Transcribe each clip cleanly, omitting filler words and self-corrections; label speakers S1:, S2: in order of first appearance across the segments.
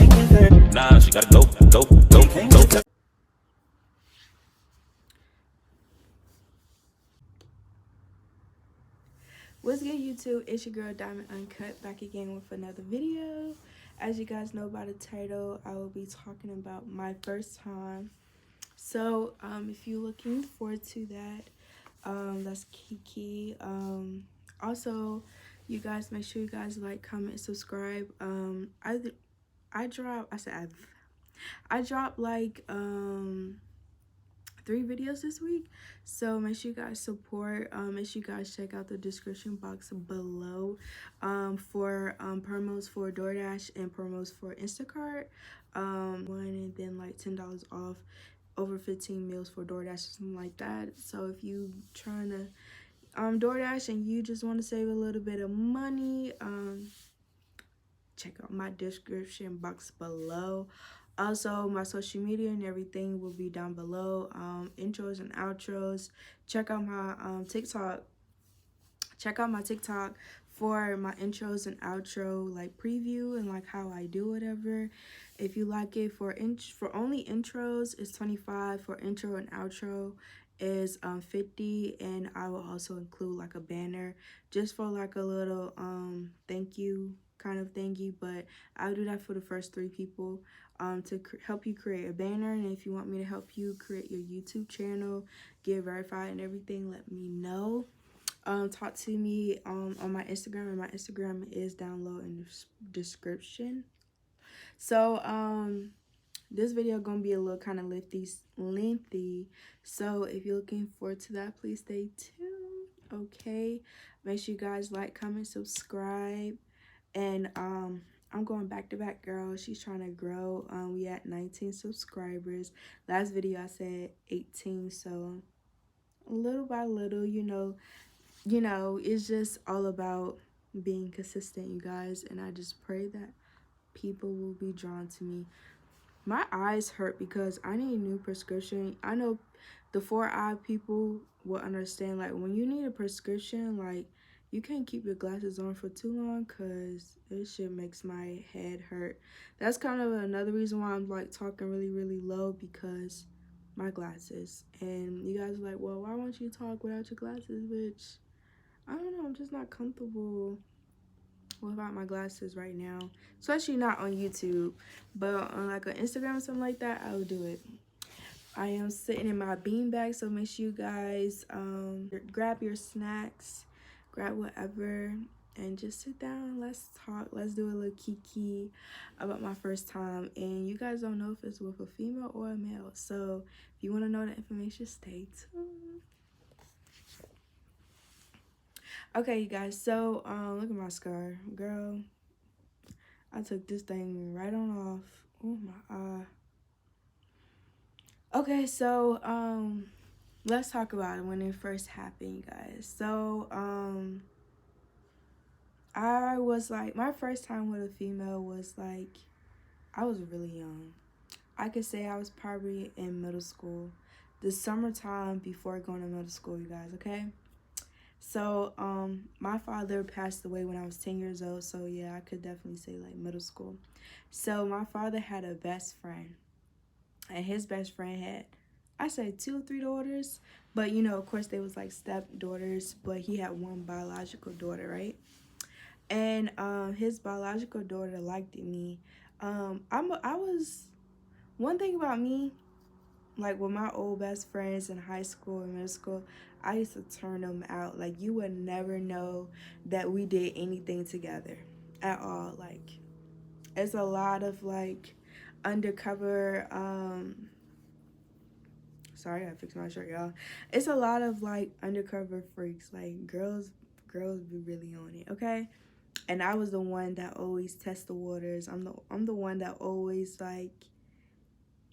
S1: Nah, she gotta go.
S2: What's good, YouTube? It's your girl Diamond Uncut, back again with another video. As you guys know by the title, I will be talking about my first time. So if you're looking forward to that, that's Kiki. Also, you guys make sure you guys like, comment, subscribe. I dropped like 3 videos this week, so make sure you guys support. Make sure you guys check out the description box below for promos for DoorDash and promos for Instacart. One, and then like $10 off over 15 meals for DoorDash or something like that. So if you trying to DoorDash and you just want to save a little bit of money, check out my description box below. Also, my social media and everything will be down below. Intros and outros. Check out my TikTok. Check out my TikTok for my intros and outro, like preview and like how I do whatever. If you like it, for only intros it's 25. For intro and outro is 50, and I will also include like a banner just for like a little thank you kind of thingy. But I'll do that for the first 3 people to help you create a banner. And if you want me to help you create your YouTube channel, get verified and everything, let me know. Talk to me on my Instagram, and my Instagram is down low in the description. So this video gonna be a little kind of lengthy, so if you're looking forward to that, please stay tuned. Okay, make sure you guys like, comment, subscribe. And I'm going back to back, girl. She's trying to grow. We at 19 subscribers. Last video I said 18, so little by little, you know, it's just all about being consistent, you guys. And I just pray that people will be drawn to me. My eyes hurt because I need a new prescription. I know the 4-eye people will understand, like, when you need a prescription, like, you can't keep your glasses on for too long because this shit makes my head hurt. That's kind of another reason why I'm like talking really low, because my glasses. And you guys are like, well, why won't you talk without your glasses? Bitch, I don't know, I'm just not comfortable without my glasses right now, especially not on YouTube. But on like on Instagram or something like that, I would do it. I am sitting in my beanbag, so make sure you guys grab your snacks, grab whatever, and just sit down. Let's talk. Let's do a little kiki about my first time. And you guys don't know if it's with a female or a male, so if you want to know the information, stay tuned. Okay, you guys, so look at my scar, girl. I took this thing right on off. Oh my eye. Okay, so let's talk about it when it first happened, you guys. So I was like, my first time with a female was like, I was really young. I could say I was probably in middle school, the summertime before going to middle school, you guys. Okay, so my father passed away when I was 10 years old, so yeah, I could definitely say like middle school. So my father had a best friend, and his best friend had, I say 2 or 3 daughters, but you know, of course they was like stepdaughters, but he had one biological daughter, right? And his biological daughter liked me. I was, one thing about me, like with my old best friends in high school and middle school, I used to turn them out. Like, you would never know that we did anything together at all. Like, it's a lot of like undercover sorry, I fixed my shirt, y'all. It's a lot of like undercover freaks. Like, girls be really on it, okay? And I was the one that always test the waters. I'm the one that always like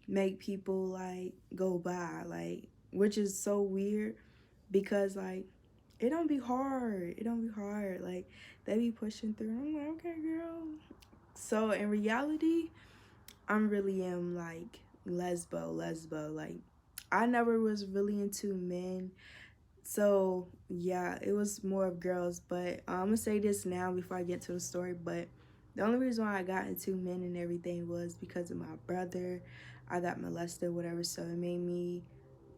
S2: make people like go by, like, which is so weird because like it don't be hard. Like, they be pushing through. I'm like, okay, girl. So in reality, I'm really am like lesbo. Like, I never was really into men. So yeah, it was more of girls. But I'm gonna say this now before I get to the story. But The only reason why I got into men and everything was because of my brother. I got molested, whatever, so it made me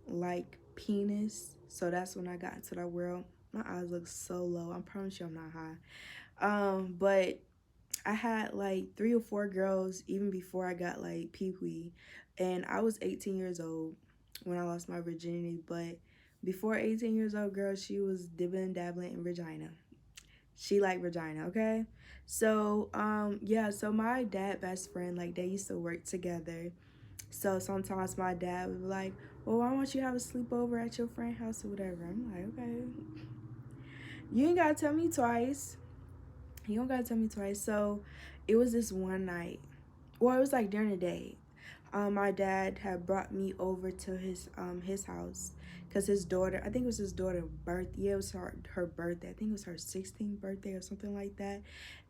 S2: like penis. So that's when I got into that world. My eyes look so low. I promise you I'm not high. But I had like 3 or 4 girls even before I got like pee-wee. And I was 18 years old when I lost my virginity. But before 18 years old, girl, she was dibbling dabbling in vagina. She liked vagina, okay? So, yeah, so my dad best friend, like they used to work together. So sometimes my dad would be like, well, why don't you have a sleepover at your friend's house or whatever? I'm like, okay. You ain't gotta tell me twice. You don't gotta tell me twice. So it was this one night. Well, it was like during the day. My dad had brought me over to his house because his daughter, I think it was his daughter's birthday. Yeah, it was her birthday. I think it was her 16th birthday or something like that.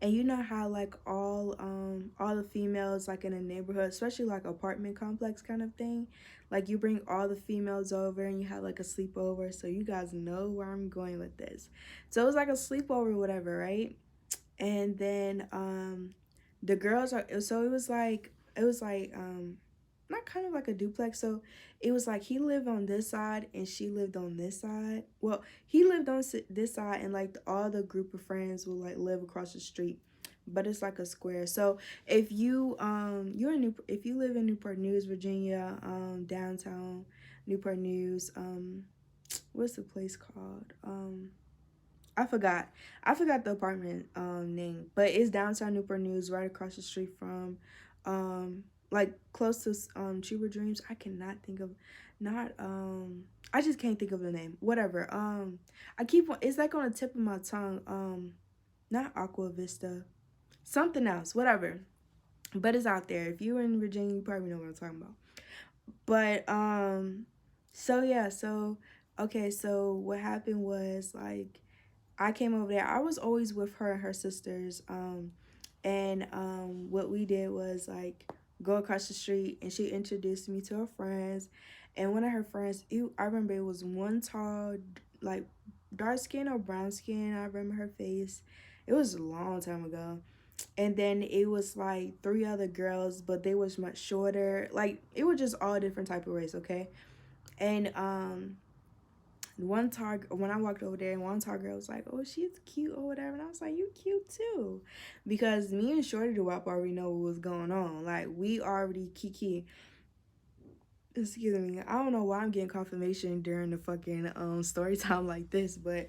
S2: And you know how like all the females like in a neighborhood, especially like apartment complex kind of thing, like you bring all the females over and you have like a sleepover. So you guys know where I'm going with this. So it was like a sleepover, whatever, right? And then the girls are, so it was like not kind of like a duplex. So it was like he lived on this side and she lived on this side. Well, he lived on this side and like all the group of friends will like live across the street, but it's like a square. So if you if you live in Newport News, Virginia, downtown Newport News, what's the place called? I forgot. I forgot the apartment name, but it's downtown Newport News, right across the street from, like close to Cheaper Dreams. I cannot think of, not I just can't think of the name. Whatever. I keep on. It's like on the tip of my tongue. Not Aqua Vista, something else. Whatever. But it's out there. If you're in Virginia, you probably know what I'm talking about. But so yeah. So okay. So what happened was like I came over there. I was always with her and her sisters. And what we did was like go across the street and she introduced me to her friends. And one of her friends, I remember it was one tall, like dark skin or brown skin. I remember her face. It was a long time ago. And then it was like 3 other girls, but they was much shorter. Like it was just all different type of race, okay? And one tall, when I walked over there, and one tall girl was like, oh, she's cute or whatever. And I was like, you cute too. Because me and Shorty the Wap already know what was going on. Like, we already kiki. Excuse me. I don't know why I'm getting confirmation during the fucking story time like this, but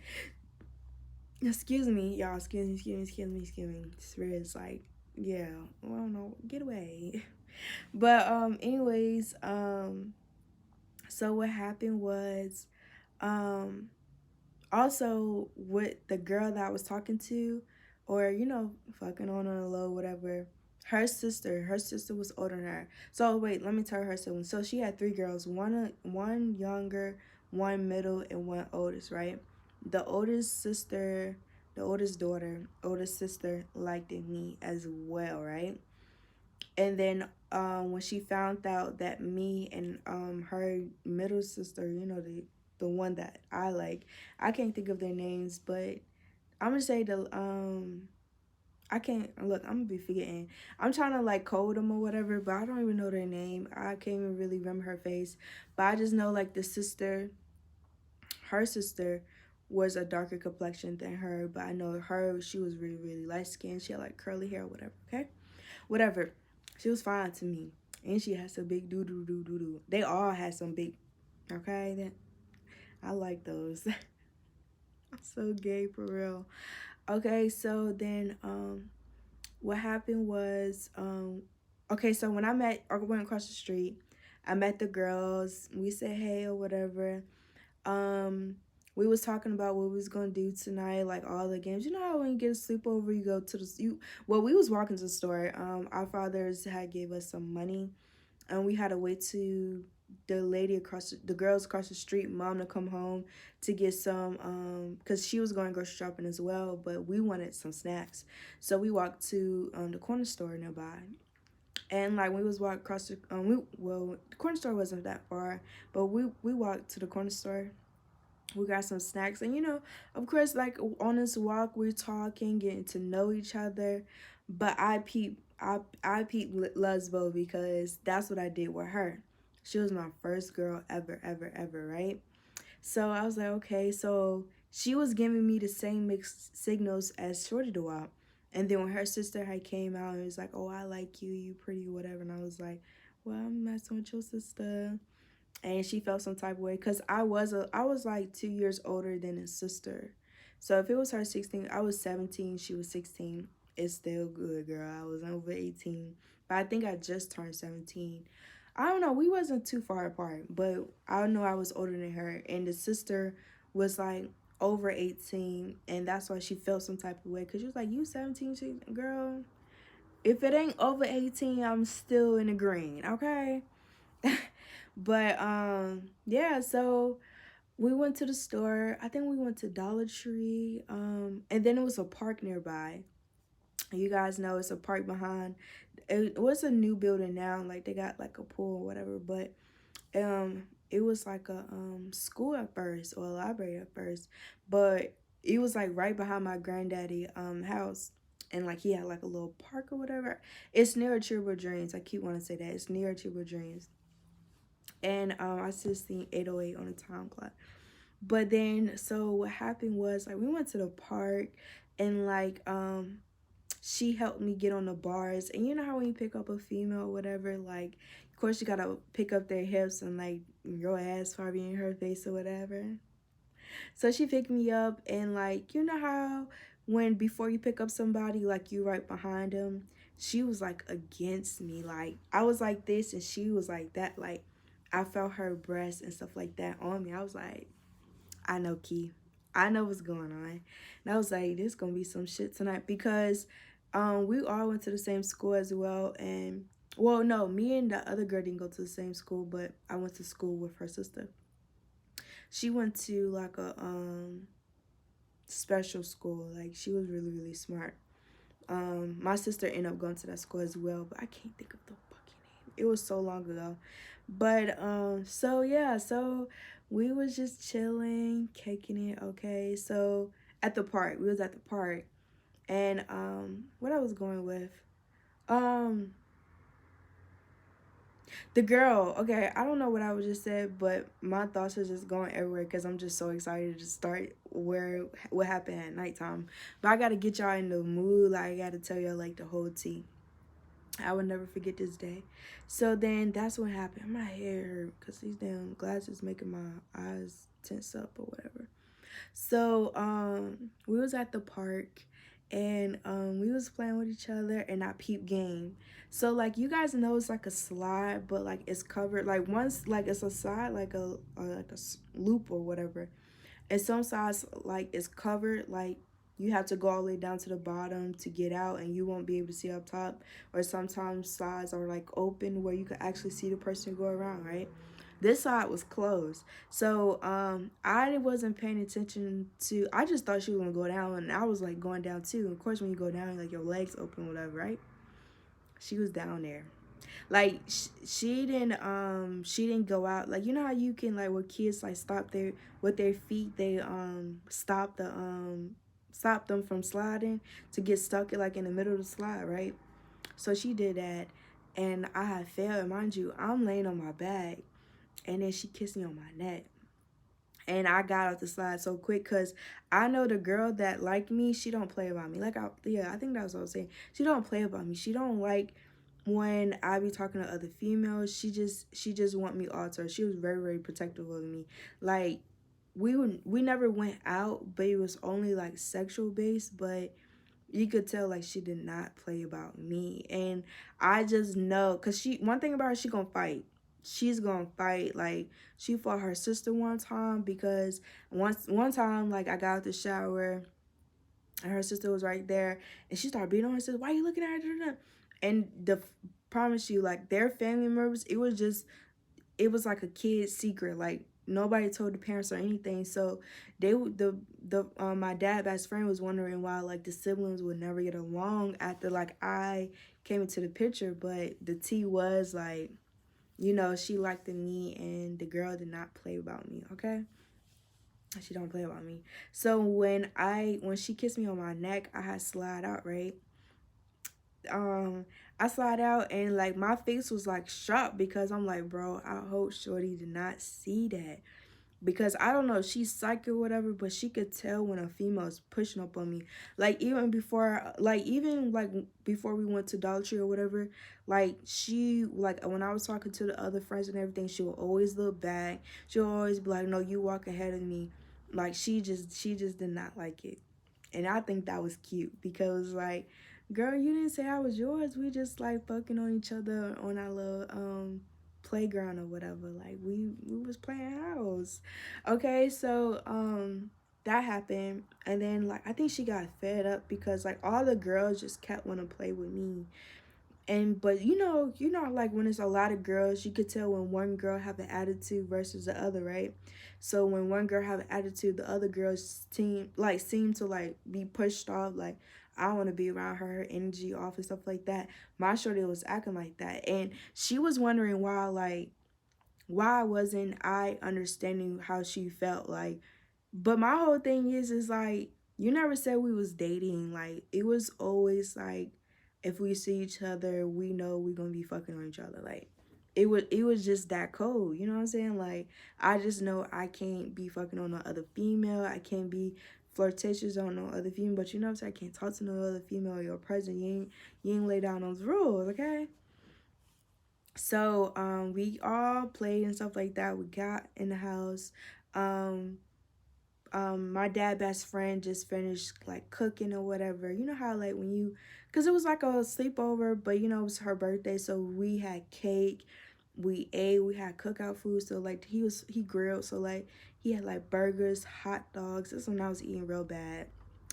S2: excuse me, y'all. Excuse me. Spirit is like, yeah, well, I don't know. Get away. But anyways, so what happened was also with the girl that I was talking to, or fucking on a low, whatever, her sister was older than her. So wait, let me tell her something. So she had 3 girls, one younger, one middle, and one oldest, right? The oldest sister, the oldest daughter, oldest sister liked me as well, right? And then when she found out that me and her middle sister, the one that I like, I can't think of their names, but I'm gonna say I can't look. I'm gonna be forgetting. I'm trying to like code them or whatever, but I don't even know their name. I can't even really remember her face, but I just know like her sister was a darker complexion than her, but I know her. She was really really light skinned. She had like curly hair or whatever. Okay, whatever. She was fine to me, and she had some big doo doo doo doo doo. They all had some big. Okay, then I like those. I'm so gay for real. Okay, so then what happened was okay, so when I went across the street, I met the girls. We said hey or whatever. We was talking about what we was gonna do tonight, like all the games. You know how when you get a sleepover, you go to well, we was walking to the store. Our fathers had gave us some money, and we had to wait to the girls across the street, mom, to come home to get some because she was going grocery shopping as well, but we wanted some snacks, so we walked to the corner store nearby. And like we was walking across the corner store wasn't that far, but we walked to the corner store. We got some snacks, and of course, like on this walk we're talking, getting to know each other. But I peeped Lesbo because that's what I did with her. She was my first girl ever, right? So I was like, okay, so she was giving me the same mixed signals as Shorty the Wild. And then when her sister had came out and was like, oh, I like you, you pretty, whatever. And I was like, well, I'm messing with your sister. And she felt some type of way because I was like 2 years older than his sister. So if it was her 16, I was 17, she was 16. It's still good, girl. I was over 18. But I think I just turned 17. I don't know. We wasn't too far apart, but I know I was older than her. And the sister was like over 18. And that's why she felt some type of way. Because she was like, you 17, girl. If it ain't over 18, I'm still in the green, okay? But yeah, so we went to the store. I think we went to Dollar Tree. And then it was a park nearby. You guys know it's a park behind. It was a new building now, like they got like a pool or whatever, but it was like a school at first, or a library at first, but it was like right behind my granddaddy house. And like he had like a little park or whatever. It's near Achievable Dreams. I keep wanting to say that. It's near Achievable Dreams. And I just seen 808 on the time clock. But then so what happened was like we went to the park, and like she helped me get on the bars. And you know how when you pick up a female or whatever, like of course you gotta pick up their hips and like your ass probably in her face or whatever. So she picked me up, and like you know how when before you pick up somebody, like you right behind them, she was like against me. Like I was like this and she was like that. Like I felt her breast and stuff like that on me. I was like, I know, Key. I know what's going on. And I was like, this gonna be some shit tonight because we all went to the same school as well. And well, no, me and the other girl didn't go to the same school, but I went to school with her sister. She went to like a special school. Like she was really smart. My sister ended up going to that school as well, but I can't think of the fucking name. It was so long ago. But so yeah, so we was just chilling, caking it, okay. So at the park. We was at the park. And what I was going with. Um the girl, okay, I don't know what I was just said, but my thoughts are just going everywhere because I'm just so excited to start what happened at nighttime. But I gotta get y'all in the mood. Like I gotta tell y'all like the whole tea. I would never forget this day. So then that's what happened. My hair hurt because these damn glasses making my eyes tense up or whatever. So we was at the park, and we was playing with each other, and I peep game. So like you guys know it's like a slide, but like it's covered like once like it's a slide like a loop or whatever. And some sides like it's covered, like you have to go all the way down to the bottom to get out, and you won't be able to see up top. Or sometimes sides are like open where you can actually see the person go around, right? This side was closed. So I wasn't paying attention to, I just thought she was gonna go down, and I was like going down too. Of course when you go down, like your legs open, whatever, right? She was down there. Like she didn't go out. Like you know how you can like with kids like stop their with their feet, they stop them from sliding to get stuck like in the middle of the slide, right? So she did that, and I had fell. And mind you, I'm laying on my back, and then she kissed me on my neck. And I got off the slide so quick because I know the girl that liked me, she don't play about me. Like, I think that's what I was saying. She don't play about me. She don't like when I be talking to other females. She just want me all to her. She was very protective of me. Like, we never went out, but it was only like sexual based, but you could tell like she did not play about me. And I just know because one thing about her, she gonna fight. She's gonna fight. Like she fought her sister one time because one time like I got out the shower and her sister was right there, and she started beating on her sister. Why are you looking at her? And promise you, like their family members, it was like a kid's secret. Like nobody told the parents or anything. So my dad's best friend was wondering why like the siblings would never get along after like I came into the picture. But the tea was like, you know, she liked me, and the girl did not play about me. Okay, she don't play about me. So when she kissed me on my neck, I had slide out, right? I slide out and like my face was like shocked because I'm like, bro, I hope Shorty did not see that. Because I don't know, she's psychic or whatever, but she could tell when a female is pushing up on me. Like even like before we went to Dollar Tree or whatever, like she like when I was talking to the other friends and everything, she would always look back. She'll always be like, no, you walk ahead of me. Like she just did not like it. And I think that was cute because like, girl, you didn't say I was yours. We just like fucking on each other on our little playground or whatever. Like we was playing house. Okay, so that happened, and then like I think she got fed up because like all the girls just kept wanting to play with me. And but like when it's a lot of girls, you could tell when one girl have an attitude versus the other, right? So when one girl have an attitude, the other girls seem to like be pushed off, like I want to be around her energy off and stuff like that. My shorty was acting like that, and she was wondering why wasn't I understanding how she felt like. But my whole thing is like, you never said we was dating. Like it was always like, if we see each other, we know we gonna be fucking on each other. Like it was just that cold. You know what I'm saying? Like I just know I can't be fucking on no other female. I can't be flirtatious on no other female. But you know what I'm saying? I can't talk to no other female. You're present. You ain't lay down those rules, okay? So we all played and stuff like that. We got in the house. Um my dad best friend just finished like cooking or whatever. You know how like when you, because it was like a sleepover, but you know it was her birthday, so we had cake, we ate, we had cookout food. So like he grilled, so like he had like burgers, hot dogs. This one I was eating real bad.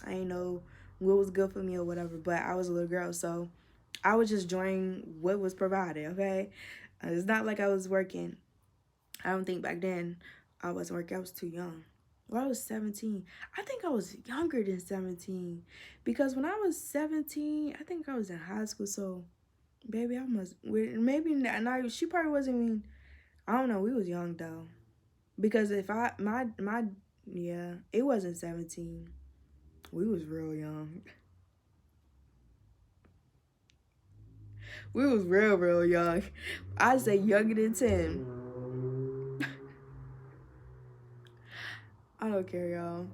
S2: I ain't know what was good for me or whatever, but I was a little girl, so I was just enjoying what was provided. Okay, it's not like I was working. I don't think back then I wasn't working. I was too young. Well, I was 17. I think I was younger than 17. Because when I was 17, I think I was in high school. So, baby, I must, maybe not, she probably wasn't even, I don't know. We was young, though. Because if yeah, it wasn't 17. We was real young. We was real young. I'd say younger than 10. I don't care, y'all.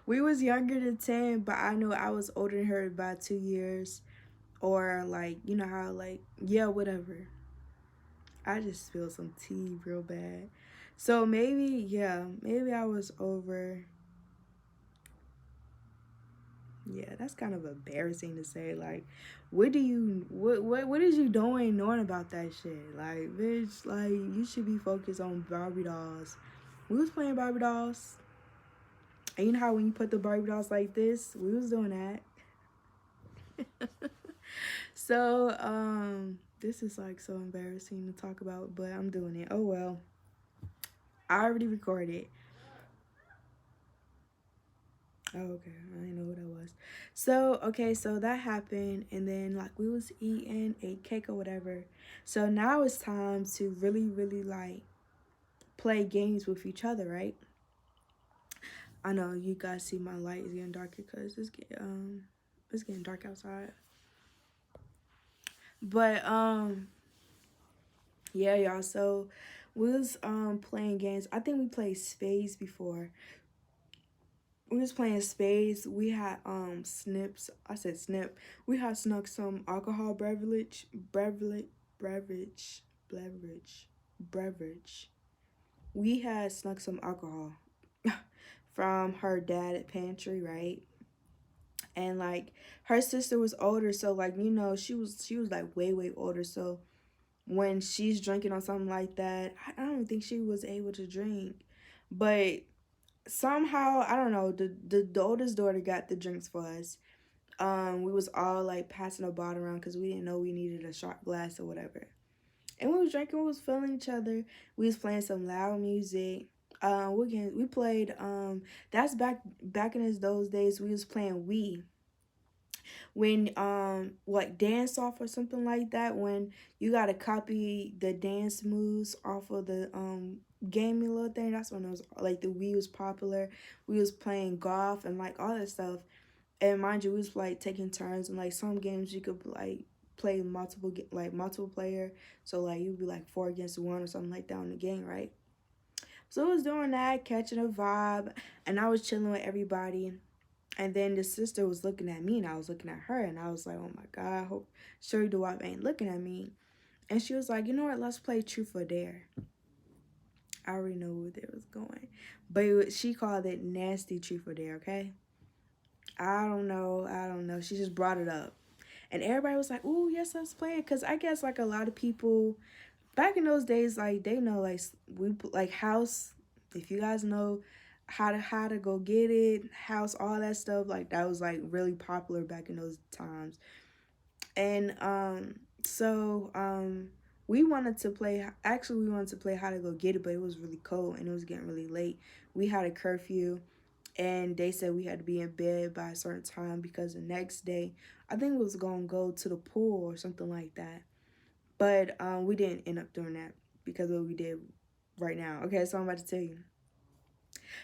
S2: We was younger than 10, but I know I was older than her by 2 years. Or like, you know how like, yeah, whatever. I just spilled some tea real bad. So maybe, yeah, maybe I was over. Yeah, that's kind of embarrassing to say. Like, what is you doing knowing about that shit? Like, bitch, like you should be focused on Barbie dolls. We was playing Barbie dolls. And you know how when you put the Barbie dolls like this, we was doing that. So, this is like so embarrassing to talk about, but I'm doing it. Oh well. I already recorded. Oh, okay. I didn't know who that was. So, okay, so that happened, and then like we was eating a cake or whatever. So now it's time to really like play games with each other, right? I know you guys see my light is getting darker because it's getting dark outside. But yeah, y'all. So we was playing games. I think we played spades before. We was playing spades. We had snips. I said snip. We had snuck some alcohol beverage. We had snuck some alcohol from her dad at pantry, right? And like her sister was older, so like she was like way older. So when she's drinking on something like that, I don't think she was able to drink, but somehow I don't know, the oldest daughter got the drinks for us. We was all like passing a bottle around because we didn't know we needed a shot glass or whatever. And we was drinking, we was feeling each other. We was playing some loud music. We played that's back in those days. We was playing Wii, when like dance off or something like that, when you gotta copy the dance moves off of the gaming little thing. That's when it was like the Wii was popular. We was playing golf and like all that stuff. And mind you, we was like taking turns, and like some games you could like play multiple player. So like you'd be like 4 against 1 or something like that in the game, right? So I was doing that, catching a vibe, and I was chilling with everybody. And then the sister was looking at me, and I was looking at her, and I was like, oh my God, I hope Sherry DeWap ain't looking at me. And she was like, you know what, let's play Truth or Dare. I already know where they was going. But she called it nasty Truth or Dare, okay? I don't know. She just brought it up. And everybody was like, ooh, yes, let's play it. Because I guess, like, a lot of people, back in those days, like, they know, like, we, like, house, if you guys know how to go get it, house, all that stuff, like, that was, like, really popular back in those times. And, we wanted to play, actually, we wanted to play how to go get it, but it was really cold, and it was getting really late. We had a curfew, and they said we had to be in bed by a certain time because the next day, I think we was going to go to the pool or something like that. But we didn't end up doing that because of what we did right now. Okay, so I'm about to tell you.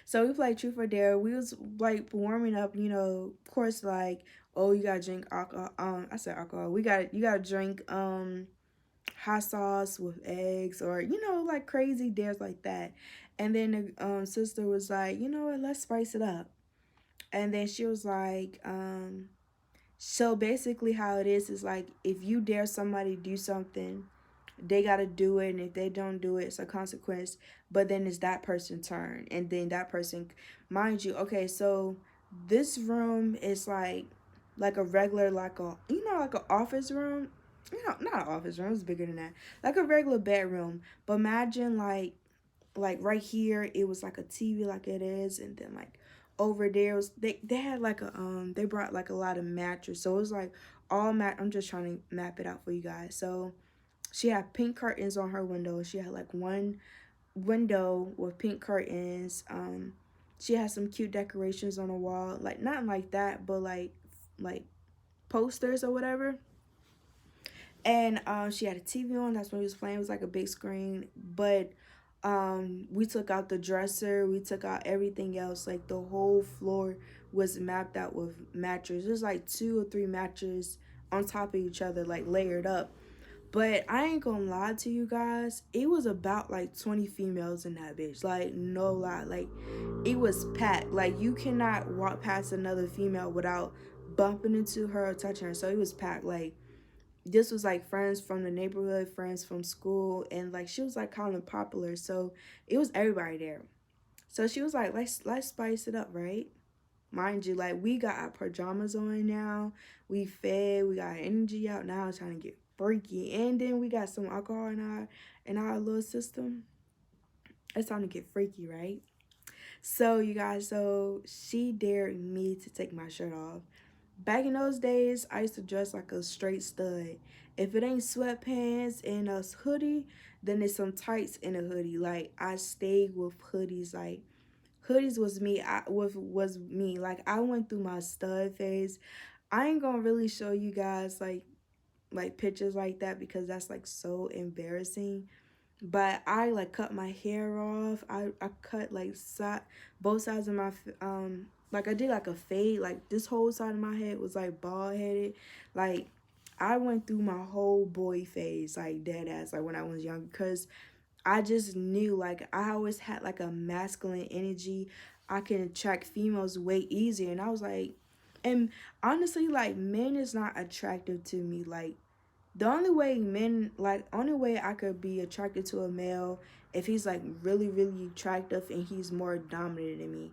S2: So we played Truth or Dare. We was like warming up, you know, of course, like, oh, you gotta drink alcohol. I said alcohol. You gotta drink hot sauce with eggs, or you know, like crazy dares like that. And then the sister was like, you know what, let's spice it up. And then she was like, so basically how it is like, if you dare somebody to do something, they got to do it, and if they don't do it, it's a consequence. But then it's that person's turn, and then that person, mind you, okay, so this room is like a regular, like a, you know, like an office room. You know, not an office room, it's bigger than that, like a regular bedroom. But imagine like right here it was like a TV like it is, and then like over there was they had like a they brought like a lot of mattress, so it was like all I'm just trying to map it out for you guys. So she had pink curtains on her window. She had like one window with pink curtains. She had some cute decorations on the wall, like not like that, but like posters or whatever. And she had a TV on. That's when we was playing. It was like a big screen. But we took out the dresser. We took out everything else. Like the whole floor was mapped out with mattresses. There's like 2 or 3 mattresses on top of each other, like layered up. But I ain't gonna lie to you guys, it was about like 20 females in that bitch. Like, no lie. Like, it was packed. Like, you cannot walk past another female without bumping into her or touching her. So it was packed. Like, this was like friends from the neighborhood, friends from school, and like she was like kind of popular. So it was everybody there. So she was like, let's spice it up, right? Mind you, like, we got our pajamas on now. We fed, we got energy out now, trying to get freaky. And then we got some alcohol in our little system. It's time to get freaky, right? So you guys, so she dared me to take my shirt off. Back in those days, I used to dress like a straight stud. If it ain't sweatpants and a hoodie, then it's some tights and a hoodie. Like, I stayed with hoodies. Like, hoodies was me. Was me. Like, I went through my stud phase. I ain't gonna really show you guys like pictures like that because that's like so embarrassing. But I like cut my hair off. I cut like both sides of my like I did like a fade. Like this whole side of my head was like bald headed. Like I went through my whole boy phase, like dead ass, like when I was young, because I just knew like I always had like a masculine energy. I can attract females way easier, and I was like, and honestly, like men is not attractive to me. Like the only way I could be attracted to a male if he's like really, really attractive and he's more dominant than me.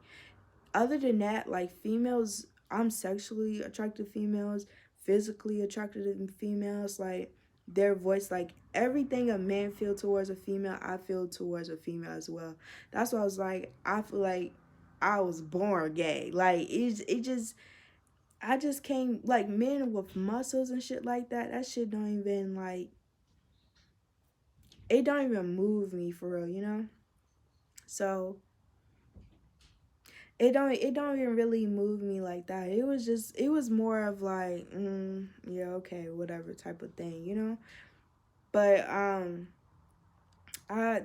S2: Other than that, like females, I'm sexually attracted to females, physically attracted to females, like their voice, like everything a man feel towards a female, I feel towards a female as well. That's why I was like, I feel like I was born gay. Like it just I just came like men with muscles and shit like that. That shit don't even like it don't even move me for real, you know? So it don't even really move me like that. It was more of like, yeah, okay, whatever type of thing, you know? But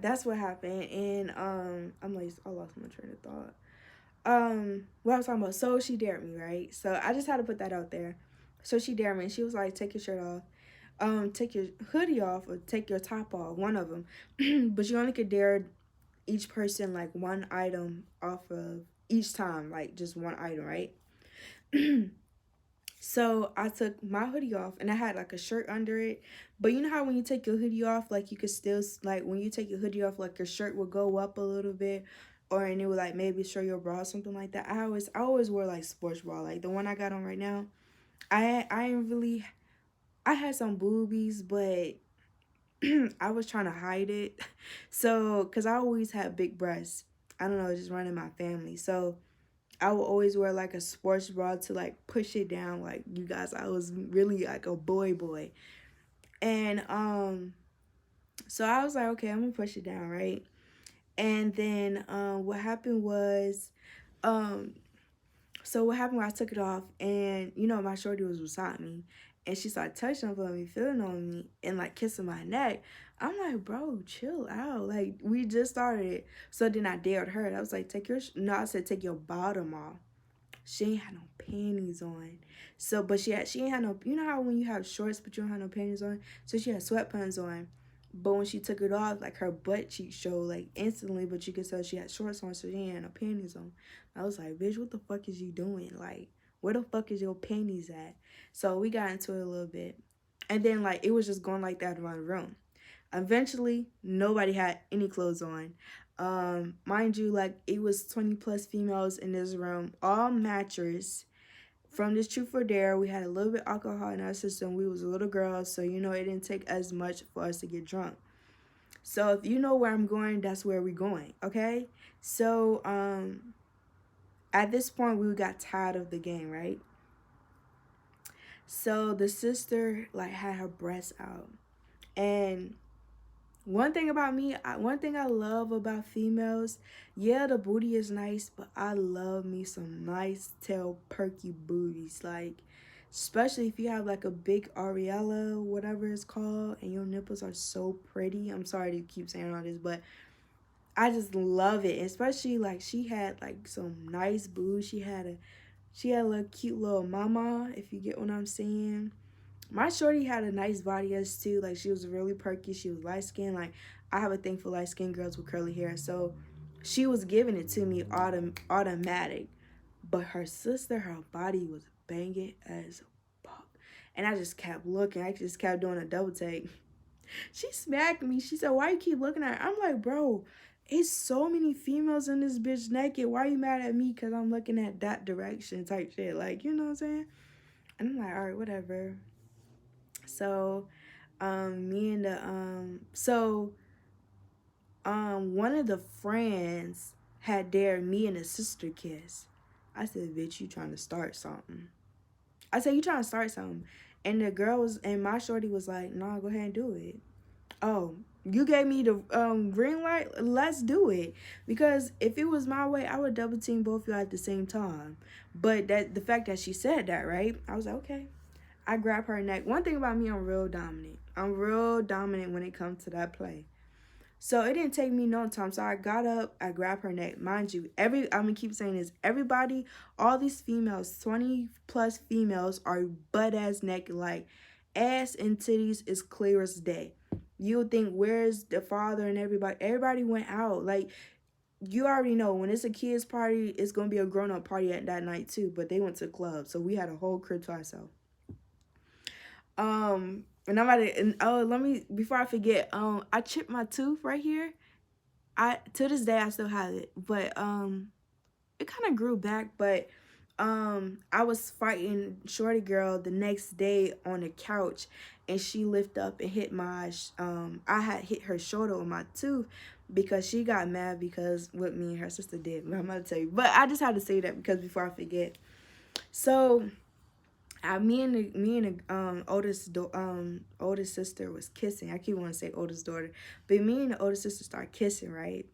S2: that's what happened, and I lost my train of thought. what I was talking about. So she dared me, right? So I just had to put that out there. So she dared me. She was like, take your shirt off, take your hoodie off, or take your top off, one of them. But you only could dare each person like one item off of each time, like just one item, right? So I took my hoodie off and I had like a shirt under it. But you know how when you take your hoodie off, like you could still, like when you take your hoodie off, like your shirt would go up a little bit, or and it would like maybe show your bra or something like that. I always wear like sports bra, like the one I got on right now. I ain't really, I had some boobies, but I was trying to hide it. So, cause I always had big breasts. I don't know, just running my family. So I would always wear like a sports bra to like push it down. Like you guys, I was really like a boy. And so I was like, okay, I'm gonna push it down, right? And then what happened was um so what happened was I took it off, and you know my shorty was beside me, and she started touching on me, feeling on me, and like kissing my neck. I'm like, bro, chill out. Like we just started. So then I dared her. I was like, no, I said take your bottom off. She ain't had no panties on. So, but she ain't had no, you know how when you have shorts but you don't have no panties on? So she had sweatpants on. But when she took it off, like her butt cheek showed like instantly, but you could tell she had shorts on, so she ain't had no panties on. I was like, bitch, what the fuck is you doing? Like, where the fuck is your panties at? So we got into it a little bit. And then like it was just going like that around the room. Eventually, nobody had any clothes on. Mind you, like it was 20 plus females in this room, all matchers. From this truth or dare, we had a little bit of alcohol in our system. We was little girls, so you know it didn't take as much for us to get drunk. So if you know where I'm going, that's where we're going. Okay. So at this point we got tired of the game, right? So the sister like had her breasts out, and one thing about me, one thing I love about females, yeah, the booty is nice, but I love me some nice tail perky booties. Like, especially if you have like a big areola, whatever it's called, and your nipples are so pretty. I'm sorry to keep saying all this, but I just love it. Especially like she had like some nice boobs. She had a little cute little mama, if you get what I'm saying. My shorty had a nice body as too. Like she was really perky. She was light skinned. Like I have a thing for light skinned girls with curly hair. So she was giving it to me automatic. But her sister, her body was banging as fuck. And I just kept looking. I just kept doing a double take. She smacked me. She said, why you keep looking at her? I'm like, bro, it's so many females in this bitch naked. Why you mad at me? Because I'm looking at that direction type shit. Like, you know what I'm saying? And I'm like, all right, whatever. So me and the one of the friends had dared me and the sister kiss. I said, bitch, you trying to start something. I said, you trying to start something. And the girl was, and my shorty was like, nah, go ahead and do it. Oh, you gave me the green light, let's do it. Because if it was my way, I would double team both of you at the same time. But that the fact that she said that, right, I was like, okay. I grab her neck. One thing about me, I'm real dominant. I'm real dominant when it comes to that play. So it didn't take me no time. So I got up, I grabbed her neck. Mind you, I'm gonna keep saying this. Everybody, all these females, 20 plus females are butt ass naked, like ass and titties is clear as day. You would think, where's the father and everybody? Everybody went out. Like you already know when it's a kids party, it's gonna be a grown up party at that night too. But they went to the club, so we had a whole crib to ourselves. And I'm about to, and oh, let me, before I forget, I chipped my tooth right here. To this day, I still have it, but, it kind of grew back, but, I was fighting Shorty Girl the next day on the couch, and she lifted up and hit my, I had hit her shoulder with my tooth, because she got mad because what me and her sister did. I'm about to tell you, but I just had to say that because before I forget. So, me and the oldest sister was kissing. I keep wanting to say oldest daughter, but me and the oldest sister start kissing, right?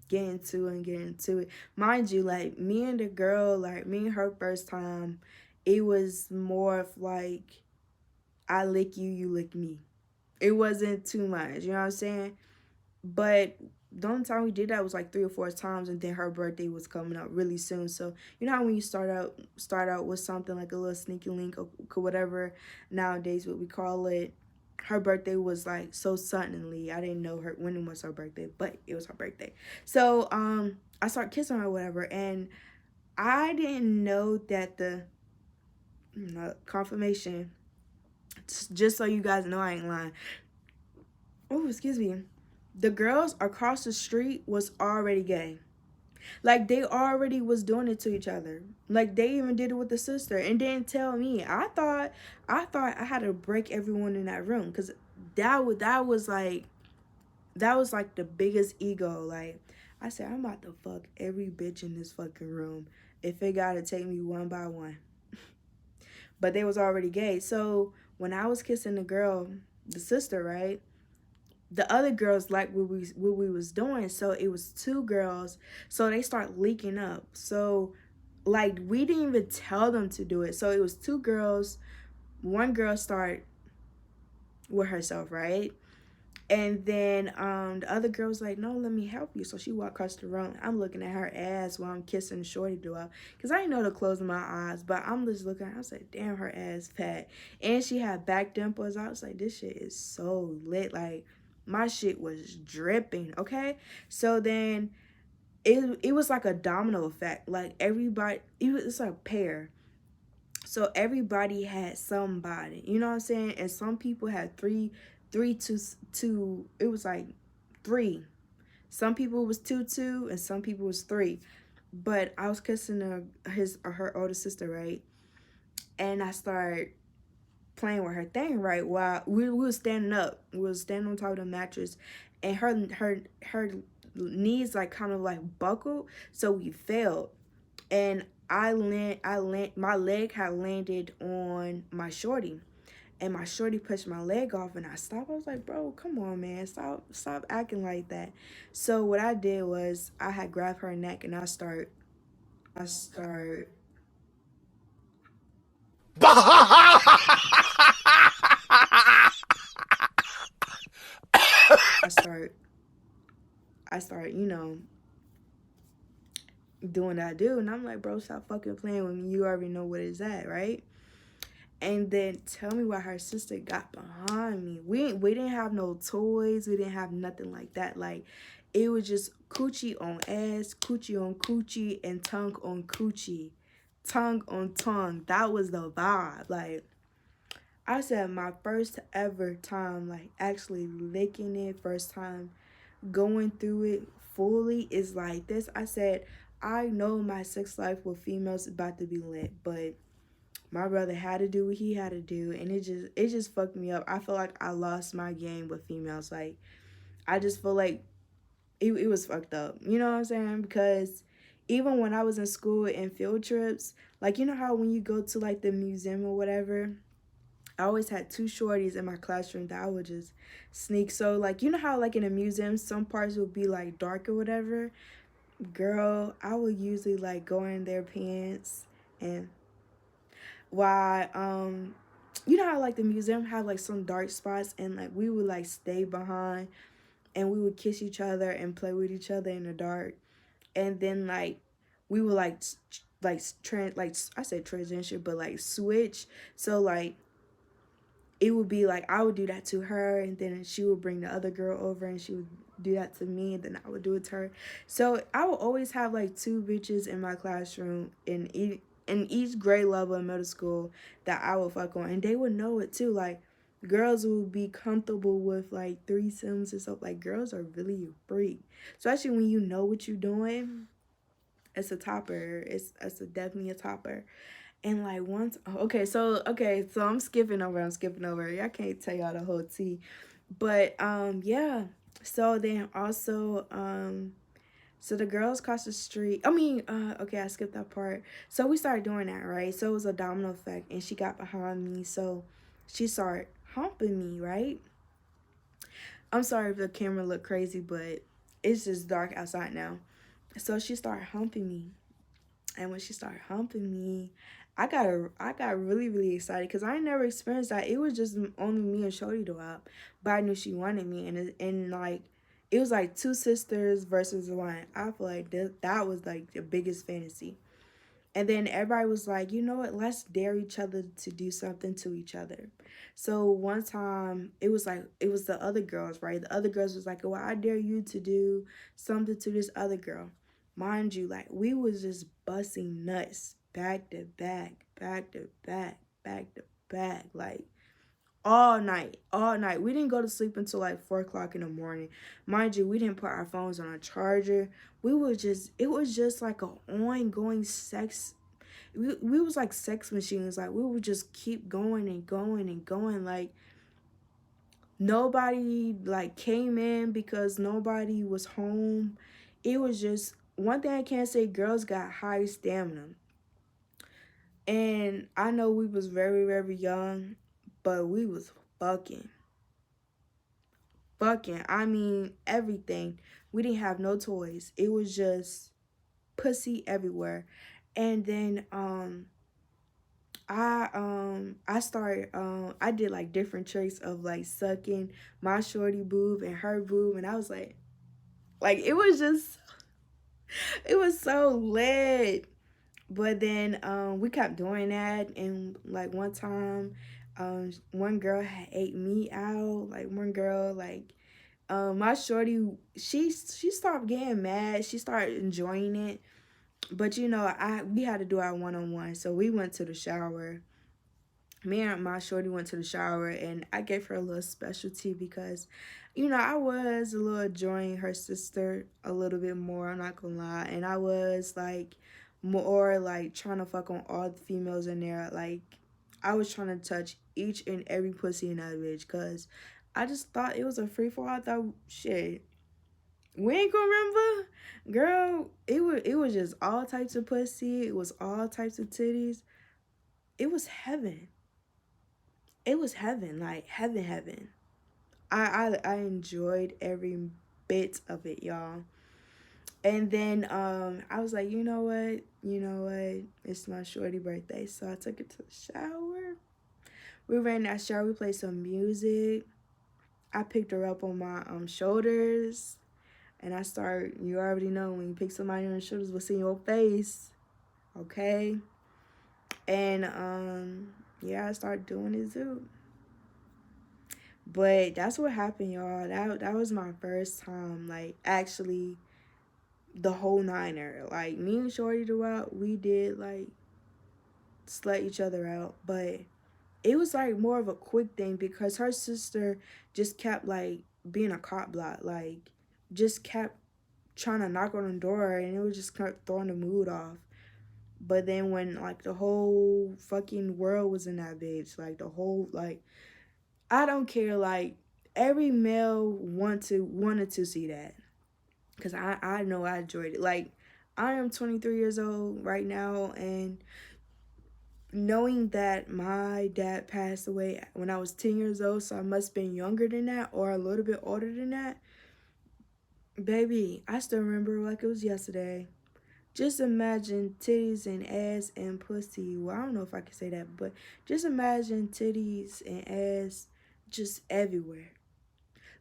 S2: Getting into it. Mind you, like me and the girl, like me and her first time, it was more of like I lick you, you lick me. It wasn't too much, you know what I'm saying? But the only time we did that was like 3 or 4 times, and then her birthday was coming up really soon. So you know how when you start out with something like a little sneaky link or whatever nowadays what we call it. Her birthday was like so suddenly. I didn't know her when it was her birthday, but it was her birthday. So I started kissing her or whatever, and I didn't know that the confirmation. Just so you guys know, I ain't lying. Oh, excuse me. The girls across the street was already gay. Like they already was doing it to each other. Like they even did it with the sister and didn't tell me. I thought I had to break everyone in that room because that was like the biggest ego. Like I said, I'm about to fuck every bitch in this fucking room if it gotta take me one by one. But they was already gay. So when I was kissing the girl, the sister, right? The other girls liked what we was doing, so it was 2 girls, so they start leaking up. So like we didn't even tell them to do it, so it was 2 girls. One girl started with herself, right? And then the other girl was like, no, let me help you. So she walked across the room. I'm looking at her ass while I'm kissing Shorty do because I didn't know to close my eyes, but I'm just looking at her. I was like, damn, her ass fat, and she had back dimples. I was like, this shit is so lit. Like my shit was dripping. Okay, so then it was like a domino effect. Like everybody, it's like a pair. So everybody had somebody, you know what I'm saying? And some people had three two. It was like 3. Some people was 2 and some people was 3. But I was kissing her older sister, right? And I started playing with her thing, right? While we was standing up, we was standing on top of the mattress, and her knees like kind of like buckled, so we fell, and my leg had landed on my shorty, and my shorty pushed my leg off, and I stopped. I was like, bro, come on, man, stop acting like that. So what I did was I had grabbed her neck, and I start I start I start, doing that I do, and I'm like, bro, stop fucking playing with me. You already know what it's at, right? And then tell me why her sister got behind me. We didn't have no toys. We didn't have nothing like that. Like it was just coochie on ass, coochie on coochie, and tongue on coochie, tongue on tongue. That was the vibe. Like I said, my first ever time, like actually licking it, first time going through it fully is like this. I said, I know my sex life with females is about to be lit, but my brother had to do what he had to do, and it just fucked me up. I feel like I lost my game with females. Like I just feel like it was fucked up. You know what I'm saying? Because even when I was in school and field trips, like you know how when you go to like the museum or whatever, I always had 2 shorties in my classroom that I would just sneak. So like you know how like in a museum some parts would be like dark or whatever. Girl, I would usually like go in their pants, and why you know how like the museum have like some dark spots, and like we would like stay behind, and we would kiss each other and play with each other in the dark, and then like we would like I said transition, but like switch. So like it would be like I would do that to her, and then she would bring the other girl over, and she would do that to me, and then I would do it to her. So I would always have like 2 bitches in my classroom in each grade level in middle school that I would fuck on, and they would know it too. Like girls would be comfortable with like threesomes and stuff. Like girls are really a freak, especially when you know what you're doing. It's a topper. Definitely a topper. And like once, okay, so I'm skipping over. I can't tell y'all the whole tea, but yeah. So then also so the girls across the street. Okay, I skipped that part. So we started doing that, right? So it was a domino effect, and she got behind me, so she started humping me, right? I'm sorry if the camera looked crazy, but it's just dark outside now. So she started humping me, and when she started humping me, I got really really excited because I never experienced that. It was just only me and Shorty do up, but I knew she wanted me, and like it was like two sisters versus one. I feel like that was like the biggest fantasy. And then everybody was like, you know what, let's dare each other to do something to each other. So one time it was like, it was the other girls, right? The other girls was like, well, I dare you to do something to this other girl. Mind you, like we was just busting nuts back to back, back to back, back to back, like all night, all night. We didn't go to sleep until like 4 o'clock in the morning. Mind you, we didn't put our phones on a charger. We were just, it was just like an ongoing sex. We was like sex machines. Like we would just keep going and going and going. Like nobody like came in because nobody was home. It was just, one thing I can say, girls got high stamina. And I know we was very, very young, but we was fucking. Fucking. I mean, everything. We didn't have no toys. It was just pussy everywhere. And then I started I did like different tricks of like sucking my shorty boob and her boob, and I was like it was just, it was so lit. But then we kept doing that, and like one time one girl had ate me out. Like one girl, like my shorty, she stopped getting mad. She started enjoying it. But you know, we had to do our one-on-one. So we went to the shower. Me and my shorty went to the shower, and I gave her a little specialty because, you know, I was a little enjoying her sister a little bit more, I'm not gonna lie. And I was like more like trying to fuck on all the females in there. Like I was trying to touch each and every pussy in that bitch because I just thought it was a free for all. I thought, shit, we ain't gonna remember, girl. It was just all types of pussy. It was all types of titties. It was heaven. It was heaven, like heaven, heaven. I enjoyed every bit of it, y'all. And then I was like, you know what? It's my shorty birthday, so I took it to the shower. We ran in that shower. We played some music. I picked her up on my shoulders. And I start, you already know, when you pick somebody on your shoulders, what's in your face, okay? And, yeah, I started doing it too. But that's what happened, y'all. That was my first time, like, actually, the whole niner. Like, me and Shorty throughout, we did, like, slut each other out. But it was, like, more of a quick thing because her sister just kept, like, being a cop block. Like, just kept trying to knock on the door, and it was just kind of throwing the mood off. But then when like the whole fucking world was in that bitch, like the whole, like, I don't care, like every male wanted to see that, because I know I enjoyed it. Like I am 23 years old right now, and knowing that my dad passed away when I was 10 years old, so I must have been younger than that or a little bit older than that. Baby, I still remember like it was yesterday. Just imagine titties and ass and pussy. Well, I don't know if I can say that, but just imagine titties and ass just everywhere.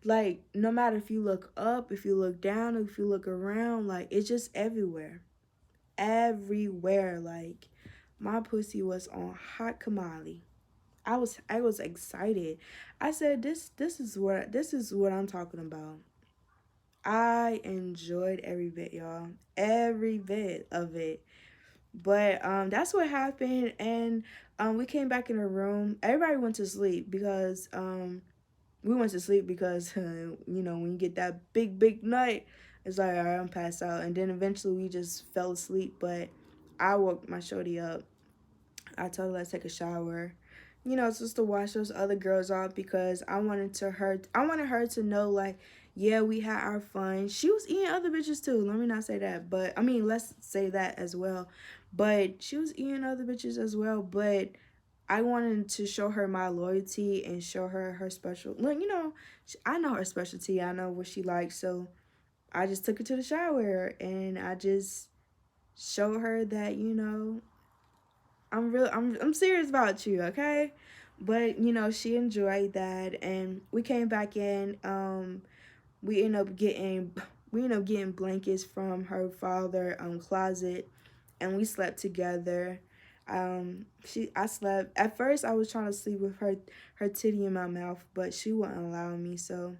S2: Like, no matter if you look up, if you look down, if you look around, like, it's just everywhere. Everywhere. Like, my pussy was on hot tamale. I was excited. I said, this is what I'm talking about. I enjoyed every bit, y'all. Every bit of it. But that's what happened, and we came back in the room. Everybody went to sleep because we went to sleep because you know, when you get that big night, it's like, all right, I'm passed out. And then eventually we just fell asleep. But I woke my shorty up. I told her let's take a shower, you know, just to wash those other girls off, because I wanted her to know, like, yeah, we had our fun. She was eating other bitches too. Let me not say that, but I mean, let's say that as well. But she was eating other bitches as well. But I wanted to show her my loyalty and show her her special. Look, you know, I know her specialty. I know what she likes. So I just took her to the shower and I just showed her that, you know, I'm serious about you, okay? But you know, she enjoyed that, and we came back in. we end up getting blankets from her father closet, and we slept together. I slept at first. I was trying to sleep with her titty in my mouth, but she wouldn't allow me. So,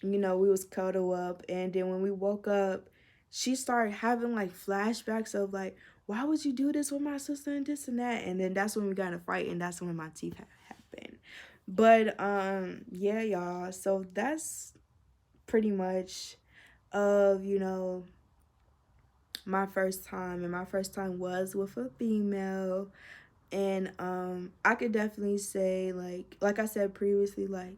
S2: you know, we was cuddle up, and then when we woke up, she started having like flashbacks of like, why would you do this with my sister and this and that? And then that's when we got in a fight, and that's when my teeth happened. But yeah, y'all. So that's pretty much of, you know, my first time, and my first time was with a female. And I could definitely say, like I said previously, like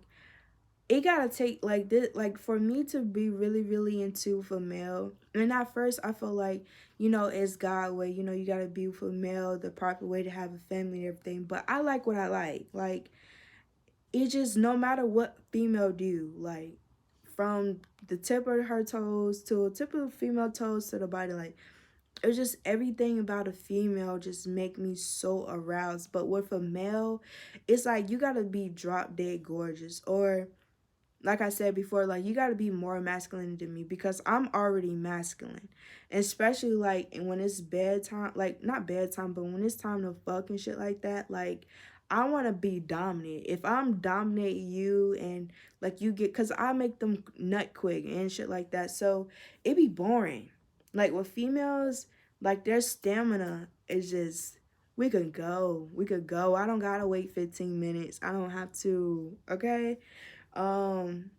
S2: it gotta take like this, like for me to be really really into with a male. And at first I felt like, you know, it's God way, you know, you gotta be with a male the proper way to have a family and everything. But I like what I like it just, no matter what female do, like from the tip of her toes to the tip of the female toes to the body, like it was just everything about a female just make me so aroused. But with a male, it's like you gotta be drop dead gorgeous, or like I said before, like you gotta be more masculine than me, because I'm already masculine. Especially like when it's bedtime, like not bedtime, but when it's time to fuck and shit like that, like I wanna be dominant. If I'm dominate you and like you get, cause I make them nut quick and shit like that. So it be boring. Like with females, like their stamina is just, we could go. We could go. I don't gotta wait 15 minutes. I don't have to, okay? Um,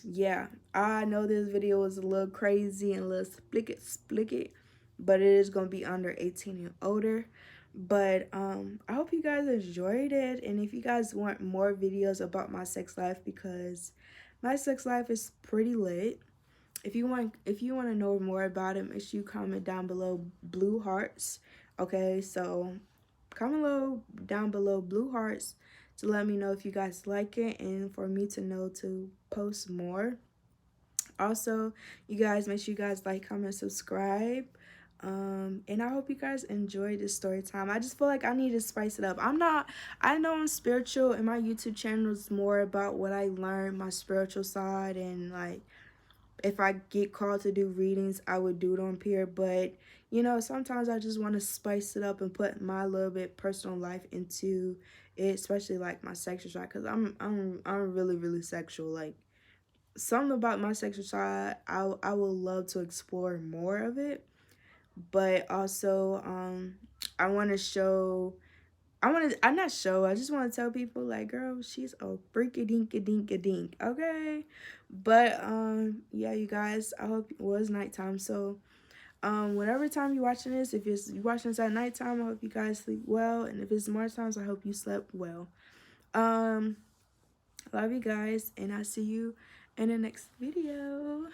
S2: yeah, I know this video is a little crazy and a little split, but it is gonna be under 18 and older. But I hope you guys enjoyed it, and if you guys want more videos about my sex life, because my sex life is pretty lit. If you want to know more about it, make sure you comment down below blue hearts. Okay, so comment down below blue hearts to let me know if you guys like it, and for me to know to post more. Also, you guys, make sure you guys like, comment, subscribe. And I hope you guys enjoy this story time. I just feel like I need to spice it up. I know I'm spiritual, and my YouTube channel is more about what I learned, my spiritual side, and like if I get called to do readings, I would do it on here. But you know, sometimes I just want to spice it up and put my little bit personal life into it, especially like my sexual side, because I'm really really sexual. Like something about my sexual side, I would love to explore more of it. But also I want to show, I'm not show, I just want to tell people like, girl, she's a freaky dinky dinky dink, okay? But yeah, you guys, I hope it was nighttime. So whatever time you're watching this, if you're watching this at nighttime, I hope you guys sleep well, and if it's more times, I hope you slept well. Love you guys, and I'll see you in the next video.